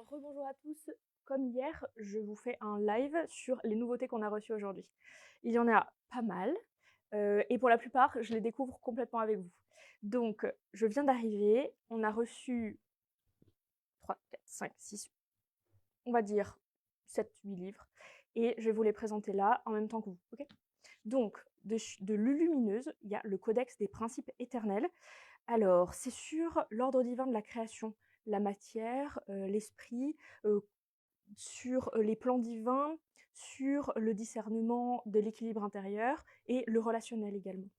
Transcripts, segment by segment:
Alors, rebonjour à tous. Comme hier, je vous fais un live sur les nouveautés qu'on a reçues aujourd'hui. Il y en a pas mal, et pour la plupart, je les découvre complètement avec vous. Donc, je viens d'arriver, on a reçu 3, 4, 5, 6, on va dire 7, 8 livres, et je vais vous les présenter là en même temps que vous, ok? Donc, de Lulumineuse, il y a le Codex des principes éternels. Alors, c'est sur l'ordre divin de la création, la matière, l'esprit, sur les plans divins, sur le discernement de l'équilibre intérieur et le relationnel également.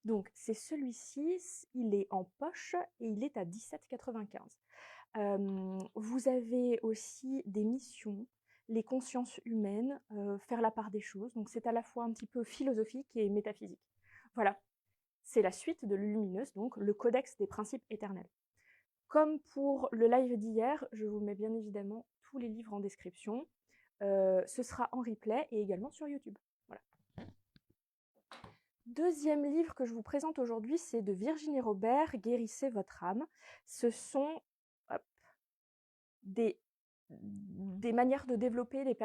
Donc c'est celui-ci, il est en poche et il est à 17,95. Vous avez aussi des missions, les consciences humaines, faire la part des choses. Donc c'est à la fois un petit peu philosophique et métaphysique. Voilà, c'est la suite de Lumineuse, donc le Codex des principes éternels. Comme pour le live d'hier, je vous mets bien évidemment tous les livres en description. Ce sera en replay et également sur YouTube. Voilà. Deuxième livre que je vous présente aujourd'hui, c'est de Virginie Robert, Guérissez votre âme. Ce sont des manières de développer des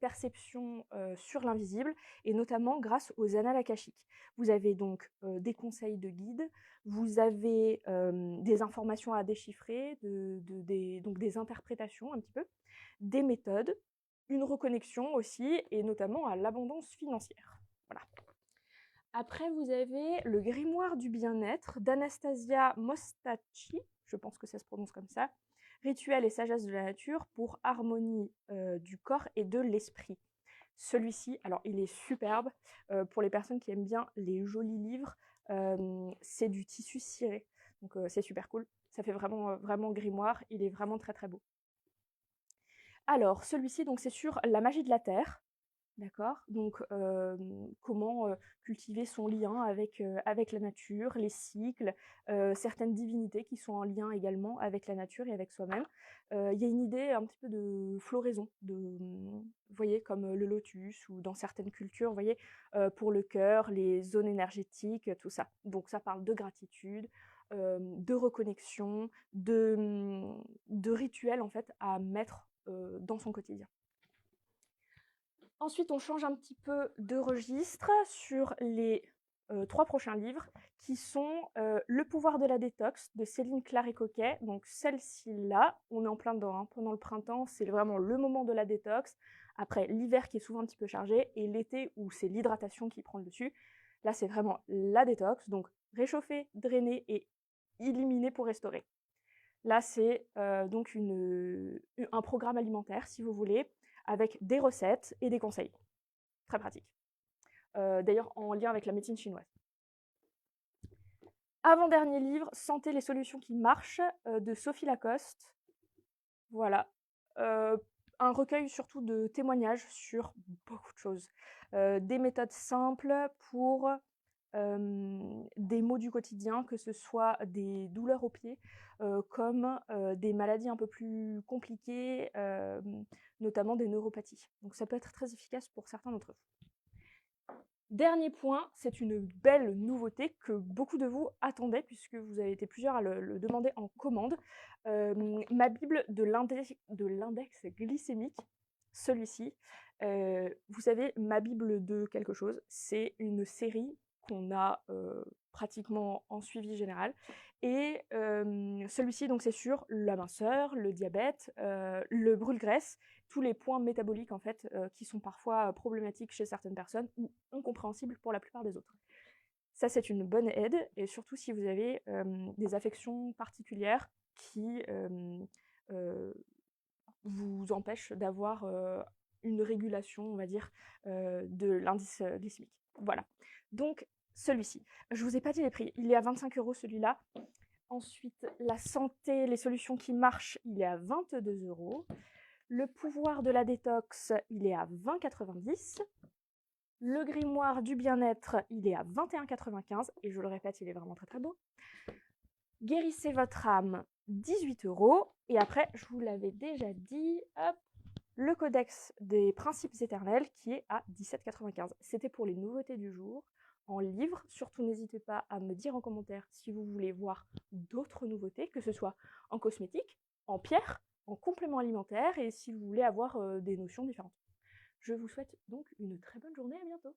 perceptions sur l'invisible, et notamment grâce aux annales akashiques. Vous avez donc des conseils de guide, vous avez des informations à déchiffrer, donc des interprétations un petit peu, des méthodes, une reconnexion aussi, et notamment à l'abondance financière. Voilà. Après, vous avez le grimoire du bien-être d'Anastasia Mostacci, je pense que ça se prononce comme ça, Rituel et sagesse de la nature pour harmonie du corps et de l'esprit. Celui-ci, alors il est superbe pour les personnes qui aiment bien les jolis livres. C'est du tissu ciré, donc c'est super cool. Ça fait vraiment, vraiment grimoire. Il est vraiment très très beau. Alors celui-ci, donc c'est sur la magie de la terre. D'accord. Donc, comment cultiver son lien avec la nature, les cycles, certaines divinités qui sont en lien également avec la nature et avec soi-même. Il y a une idée un petit peu de floraison, vous voyez, comme le lotus ou dans certaines cultures, vous voyez, pour le cœur, les zones énergétiques, tout ça. Donc ça parle de gratitude, de reconnexion, de rituels en fait à mettre dans son quotidien. Ensuite, on change un petit peu de registre sur les 3 prochains livres qui sont Le pouvoir de la détox de Céline Claret-Coquet. Donc celle-ci-là, on est en plein dedans, hein. Pendant le printemps, c'est vraiment le moment de la détox. Après l'hiver qui est souvent un petit peu chargé et l'été où c'est l'hydratation qui prend le dessus. Là, c'est vraiment la détox. Donc réchauffer, drainer et éliminer pour restaurer. Là, c'est donc un programme alimentaire, si vous voulez, avec des recettes et des conseils. Très pratique. D'ailleurs, en lien avec la médecine chinoise. Avant-dernier livre, Santé, les solutions qui marchent, de Sophie Lacoste. Voilà. Un recueil surtout de témoignages sur beaucoup de choses. Des méthodes simples pour des maux du quotidien, que ce soit des douleurs aux pieds, comme des maladies un peu plus compliquées, notamment des neuropathies. Donc ça peut être très efficace pour certains d'entre vous. Dernier point, c'est une belle nouveauté que beaucoup de vous attendaient, puisque vous avez été plusieurs à le demander en commande. Ma Bible de l'index glycémique, celui-ci. Vous savez, ma Bible de quelque chose, c'est une série qu'on a pratiquement en suivi général. Et celui-ci, donc, c'est sur la minceur, le diabète, le brûle-graisse, tous les points métaboliques en fait qui sont parfois problématiques chez certaines personnes ou incompréhensibles pour la plupart des autres. Ça, c'est une bonne aide, et surtout si vous avez des affections particulières qui vous empêchent d'avoir une régulation, on va dire, de l'indice glycémique. Voilà. Donc, celui-ci. Je vous ai pas dit les prix. Il est à 25 € celui-là. Ensuite, la santé, les solutions qui marchent, il est à 22 €. Le pouvoir de la détox, il est à 20,90 €. Le grimoire du bien-être, il est à 21,95 €. Et je le répète, il est vraiment très très beau. Guérissez votre âme, 18 €. Et après, je vous l'avais déjà dit, hop, le codex des principes éternels qui est à 17,95 €. C'était pour les nouveautés du jour. En livre, surtout n'hésitez pas à me dire en commentaire si vous voulez voir d'autres nouveautés, que ce soit en cosmétique, en pierre, en complément alimentaire et si vous voulez avoir des notions différentes. Je vous souhaite donc une très bonne journée, à bientôt.